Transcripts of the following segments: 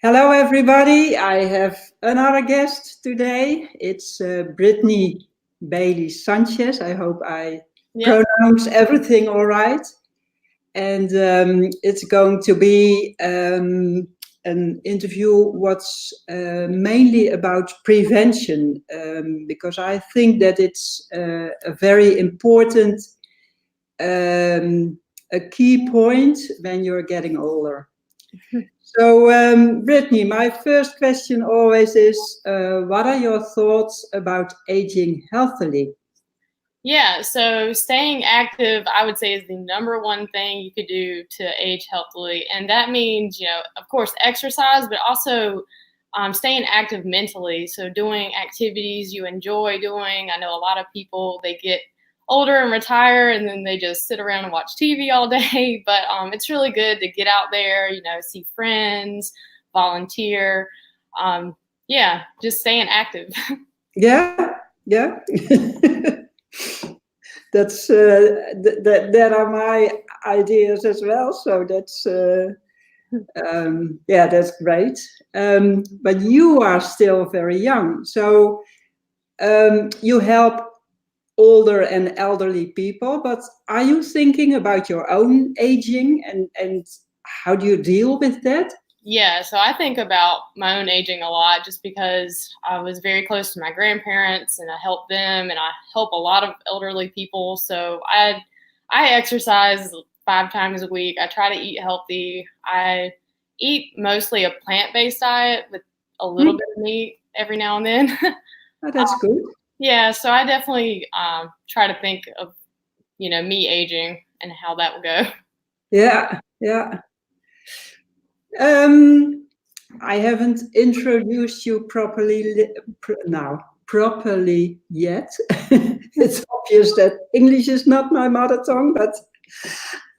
Hello, everybody. I have another guest today. It's Britny Bailey Sanchez. I hope I Yep. pronounce everything all right. And it's going to be an interview what's mainly about prevention, because I think that it's a very important, a key point when you're getting older. So, Brittany, my first question always is, what are your thoughts about aging healthily? Yeah, so staying active, I would say, is the number one thing you could do to age healthily. And that means, of course, exercise, but also staying active mentally. So doing activities you enjoy doing. I know a lot of people, they get older and retire and then they just sit around and watch TV all day. But it's really good to get out there, see friends, volunteer. Yeah, just staying active. Yeah, yeah. That's that are my ideas as well. So that's great. But you are still very young, so you help older and elderly people. But are you thinking about your own aging and how do you deal with that? Yeah, so I think about my own aging a lot just because I was very close to my grandparents and I help them and I help a lot of elderly people. So I exercise 5 times a week. I try to eat healthy. I eat mostly a plant-based diet with a little Hmm? bit of meat every now and then. Oh, that's good. Yeah, so I definitely try to think of, me aging and how that will go. Yeah, yeah. Um, I haven't introduced you properly yet. It's obvious that English is not my mother tongue, but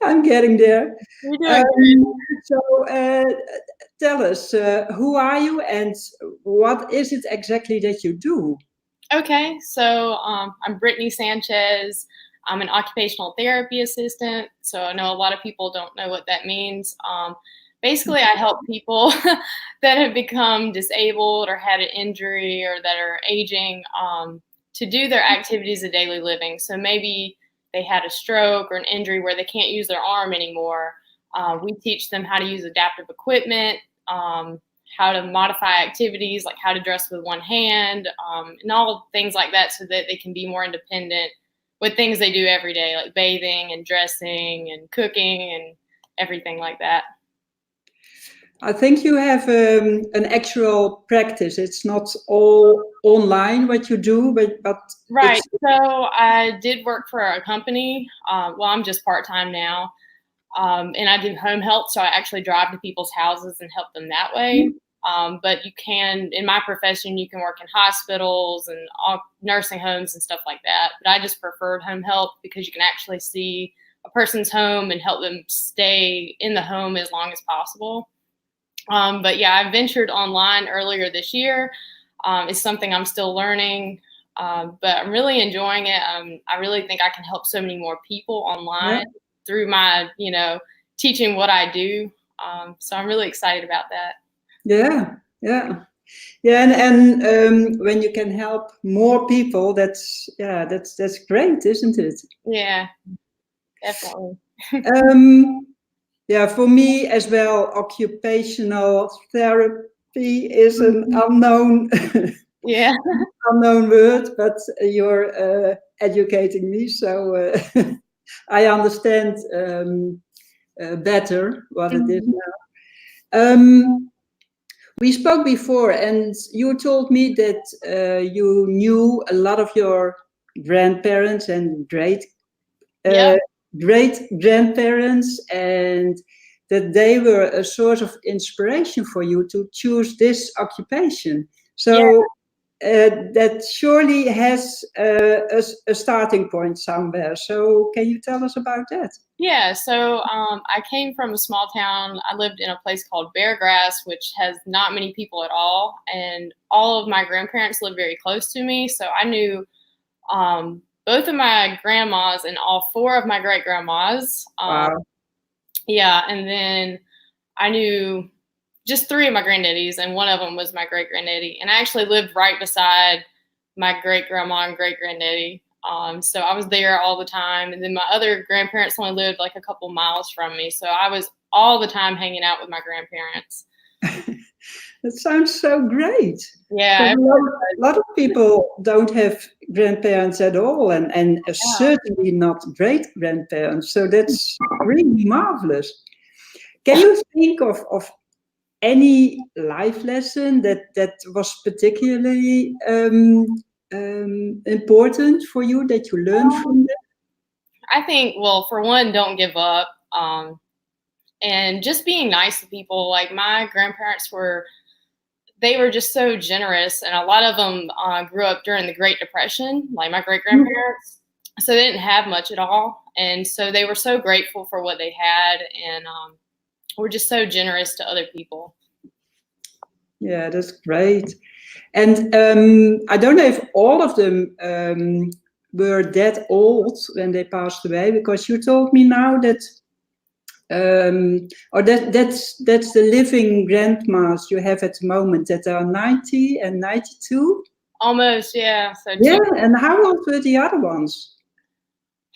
I'm getting there. You're doing good. So tell us, who are you and what is it exactly that you do? Okay, so I'm Britny Sanchez. I'm an occupational therapy assistant. So I know a lot of people don't know what that means. Basically, I help people that have become disabled or had an injury or that are aging to do their activities of daily living. So maybe they had a stroke or an injury where they can't use their arm anymore. We teach them how to use adaptive equipment. How to modify activities, like how to dress with one hand, and all things like that, so that they can be more independent with things they do every day, like bathing and dressing and cooking and everything like that. I think you have an actual practice. It's not all online what you do, but Right. it's So I did work for a company. Well, I'm just part time now. And I do home health, so I actually drive to people's houses and help them that way. But you can, in my profession, you can work in hospitals and all nursing homes and stuff like that. But I just preferred home health because you can actually see a person's home and help them stay in the home as long as possible. But yeah, I ventured online earlier this year. It's something I'm still learning, but I'm really enjoying it. I really think I can help so many more people yeah, online through my, teaching what I do. So I'm really excited about that. yeah, yeah. Yeah, and when you can help more people, that's great, isn't it? Yeah, definitely. Um, yeah, for me as well, occupational therapy is an unknown Yeah. unknown word, but you're educating me, so I understand better what it is Mhm. now. We spoke before, and you told me that you knew a lot of your grandparents and Yep. uh, great grandparents, and that they were a source of inspiration for you to choose this occupation. Yeah. So that surely has a starting point somewhere. So can you tell us about that? Yeah, so I came from a small town. I lived in a place called Beargrass, which has not many people at all. And all of my grandparents lived very close to me. So I knew both of my grandmas and all four of my great grandmas. Wow. Yeah, and then I knew just 3 of my granddaddies, and one of them was my great granddaddy. And I actually lived right beside my great grandma and great granddaddy. So I was there all the time. And then my other grandparents only lived like a couple miles from me. So I was all the time hanging out with my grandparents. That sounds so great. Yeah. A lot of people don't have grandparents at all, and certainly not great grandparents. So that's really marvelous. Can you think of any life lesson that was particularly important for you that you learned from that? I think, well, for one, don't give up. And just being nice to people. Like my grandparents they were just so generous, and a lot of them grew up during the Great Depression, like my great grandparents. So they didn't have much at all, and so they were so grateful for what they had, and were just so generous to other people. Yeah, that's great. And I don't know if all of them were that old when they passed away, because you told me now that. Or that's the living grandmas you have at the moment that are 90 and 92? Almost, yeah. So yeah, and how old were the other ones?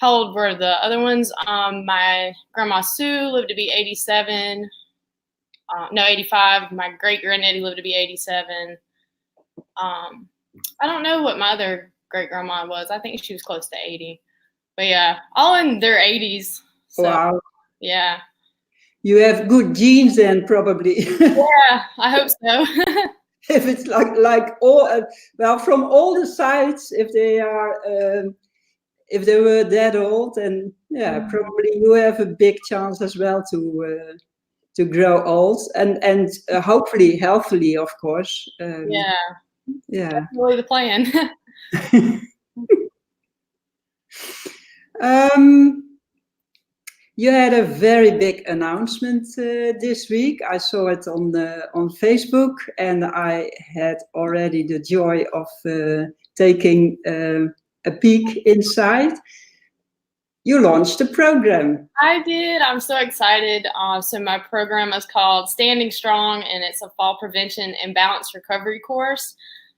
How old were the other ones? My grandma Sue lived to be 87. No, 85. My great granddaddy lived to be 87. I don't know what my other great grandma was. I think she was close to 80. But yeah, all in their 80s. So, wow. Yeah. You have good genes then, probably. Yeah, I hope so. If it's like all, well, from all the sides, if they were that old, and yeah, probably you have a big chance as well to grow old and hopefully healthily, of course. Yeah. Yeah. That's really the plan. You had a very big announcement this week. I saw it on Facebook, and I had already the joy of taking a peek inside. You launched a program. I did. I'm so excited. So my program is called Standing Strong, and it's a fall prevention and balance recovery course.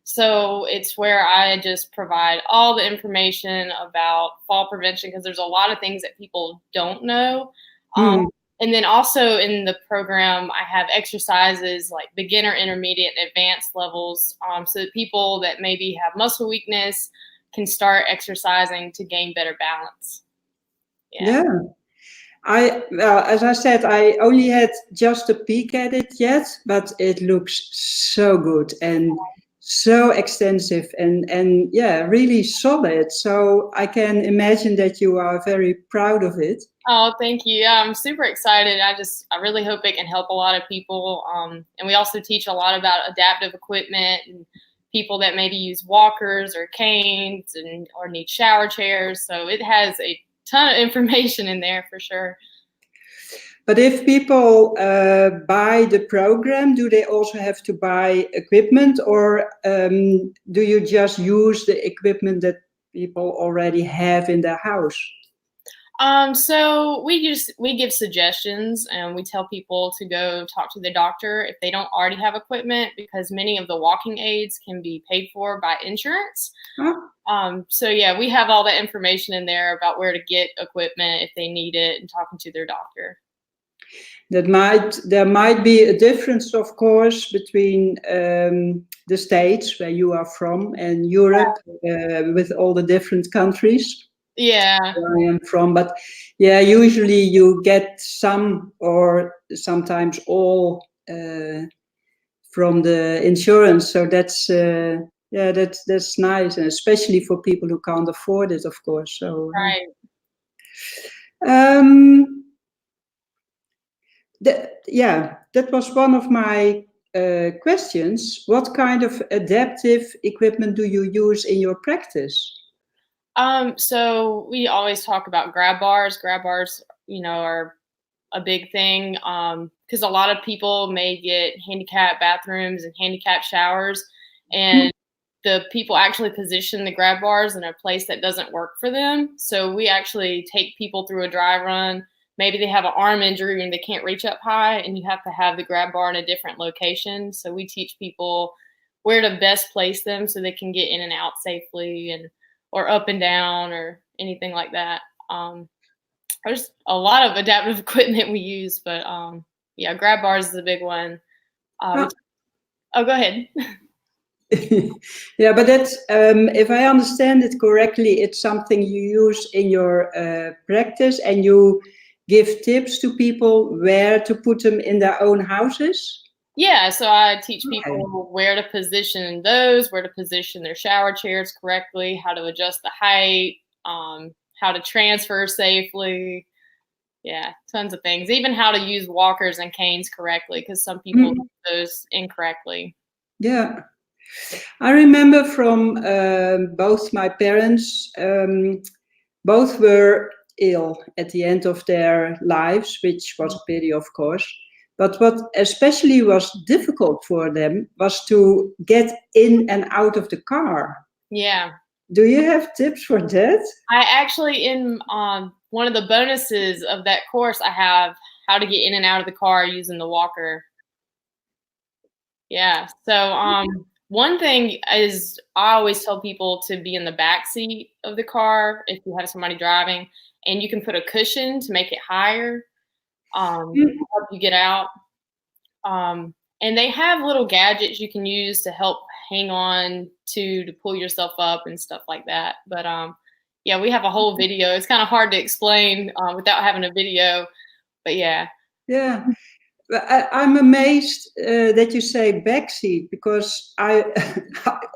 So it's where I just provide all the information about fall prevention, because there's a lot of things that people don't know. And then also in the program, I have exercises like beginner, intermediate, and advanced levels, so that people that maybe have muscle weakness can start exercising to gain better balance. Yeah. Well, as I said, I only had just a peek at it yet, but it looks so good and so extensive and yeah, really solid. So I can imagine that you are very proud of it. Oh, thank you. Yeah, I'm super excited. I really hope it can help a lot of people. And we also teach a lot about adaptive equipment and people that maybe use walkers or canes or need shower chairs. So it has a ton of information in there for sure. But if people buy the program, do they also have to buy equipment, or do you just use the equipment that people already have in their house? So we give suggestions, and we tell people to go talk to the doctor if they don't already have equipment, because many of the walking aids can be paid for by insurance. So yeah, we have all the information in there about where to get equipment if they need it, and talking to their doctor. There might be a difference, of course, between the States where you are from and Europe, with all the different countries. Yeah. Where I am from, but yeah, usually you get some or sometimes all from the insurance. So that's yeah, that's nice, and especially for people who can't afford it, of course. So right. That was one of my questions. What kind of adaptive equipment do you use in your practice? So we always talk about grab bars. Grab bars, are a big thing, because a lot of people may get handicapped bathrooms and handicapped showers, and the people actually position the grab bars in a place that doesn't work for them. So we actually take people through a dry run maybe they have an arm injury and they can't reach up high, and you have to have the grab bar in a different location. So we teach people where to best place them so they can get in and out safely, and or up and down or anything like that. There's a lot of adaptive equipment we use, but yeah, grab bars is a big one. Oh, go ahead. Yeah, but that's if I understand it correctly, it's something you use in your practice, and you give tips to people where to put them in their own houses. Yeah, so I teach people where to position those, where to position their shower chairs correctly, how to adjust the height, how to transfer safely. Yeah, tons of things. Even how to use walkers and canes correctly, because some people use those incorrectly. Yeah. I remember from both my parents, both were ill at the end of their lives, which was a pity, of course. But what especially was difficult for them was to get in and out of the car. Yeah. Do you have tips for that? I actually, in one of the bonuses of that course, I have how to get in and out of the car using the walker. Yeah. So one thing is, I always tell people to be in the back seat of the car if you have somebody driving, and you can put a cushion to make it higher. Help you get out. And they have little gadgets you can use to help hang on to pull yourself up and stuff like that. But yeah, we have a whole video. It's kind of hard to explain without having a video, but yeah. Yeah. I'm amazed that you say backseat, because I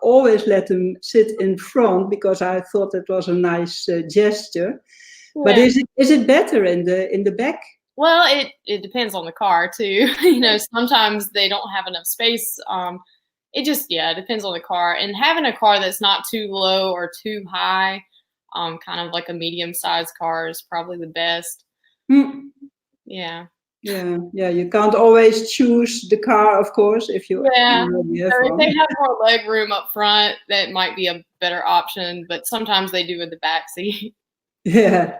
always let them sit in front, because I thought it was a nice gesture. Yeah. But is it better in the back? Well, it depends on the car too. You know, sometimes they don't have enough space. It depends on the car. And having a car that's not too low or too high, kind of like a medium-sized car, is probably the best. Yeah. Yeah. You can't always choose the car, of course, if you. Yeah. So if they have more leg room up front, that might be a better option. But sometimes they do in the back seat. Yeah.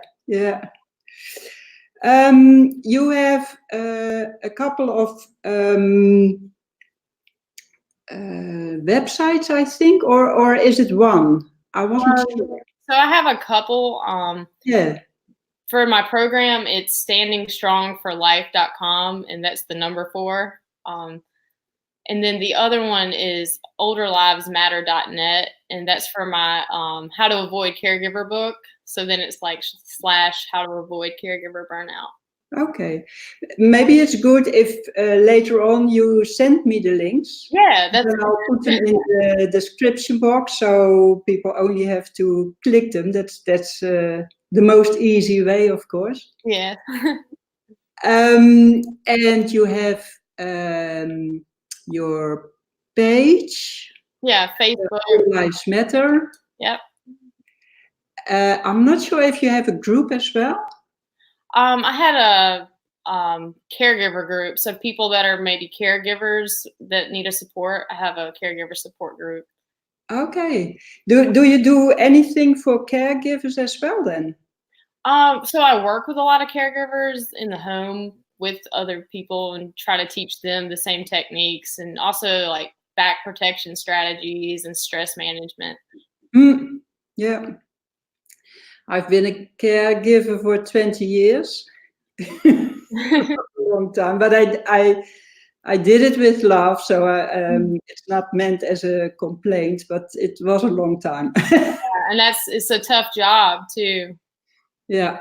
You have a couple of websites, I think, or is it one? I wasn't sure. So I have a couple. Yeah. For my program, it's standingstrongforlife.com, and that's the number 4. And then the other one is olderlivesmatter.net, and that's for my how to avoid caregiver book. So then it's like / how to avoid caregiver burnout. Okay. Maybe it's good if later on you send me the links. Yeah, that's then I'll put them in the description box, so people only have to click them. That's the most easy way, of course. Yeah. And you have your page. Yeah, Facebook. All Lives Matter. Yep. I'm not sure if you have a group as well. I had a caregiver group, so people that are maybe caregivers that need a support. I have a caregiver support group. Okay. Do you do anything for caregivers as well then? So I work with a lot of caregivers in the home with other people and try to teach them the same techniques, and also like back protection strategies and stress management. Yeah. I've been a caregiver for 20 years. A long time, but I did it with love, so it's not meant as a complaint, but it was a long time. Yeah, and it's a tough job too. Yeah,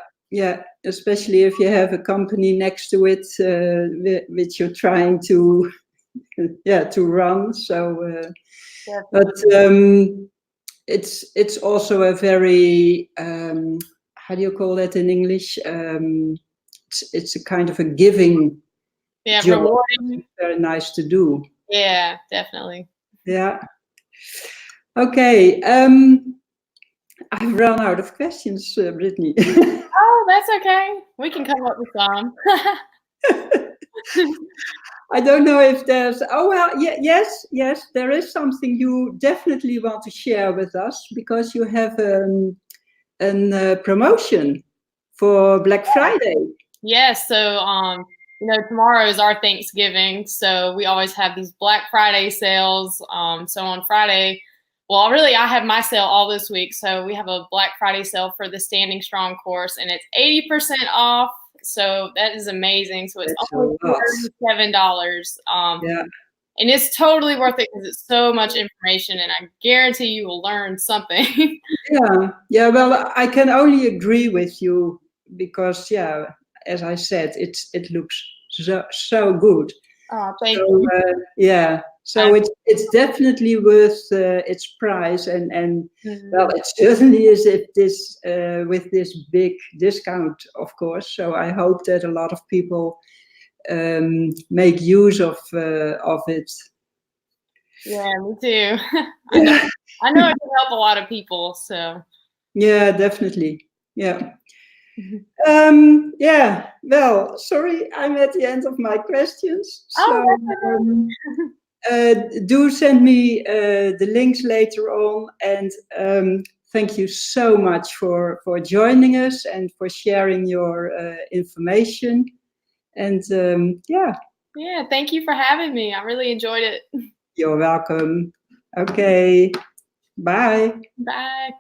especially if you have a company next to it, which you're trying to run. So, but it's also a very how do you call that in English? It's a kind of a giving job. Rewarding. Very nice to do. Yeah, definitely. Yeah. Okay. I've run out of questions, Britny. Oh, that's okay. We can come up with some. I don't know if there's. Oh well, yes. There is something you definitely want to share with us, because you have a promotion for Black Friday. Yes. So, tomorrow is our Thanksgiving, so we always have these Black Friday sales. So on Friday, well, really, I have my sale all this week. So we have a Black Friday sale for the Standing Strong course, and it's 80% off. So that is amazing. So it's That's a only lot. $37. Yeah. And it's totally worth it because it's so much information, and I guarantee you will learn something. Yeah. Well, I can only agree with you because, yeah, as I said, it looks so good. Oh, thank So you. yeah, so it's definitely worth its price, and well, Mhm. it certainly is if this with this big discount, of course. So I hope that a lot of people make use of it. Yeah, me too. Yeah. I know it can help a lot of people. So. Yeah, definitely. Yeah. Mhm. Yeah. Well, sorry, I'm at the end of my questions. Oh, So that's okay. do send me the links later on, and thank you so much for joining us and for sharing your information. And yeah, Yeah, thank you for having me. I really enjoyed it. you're welcome. Okay, bye. Bye.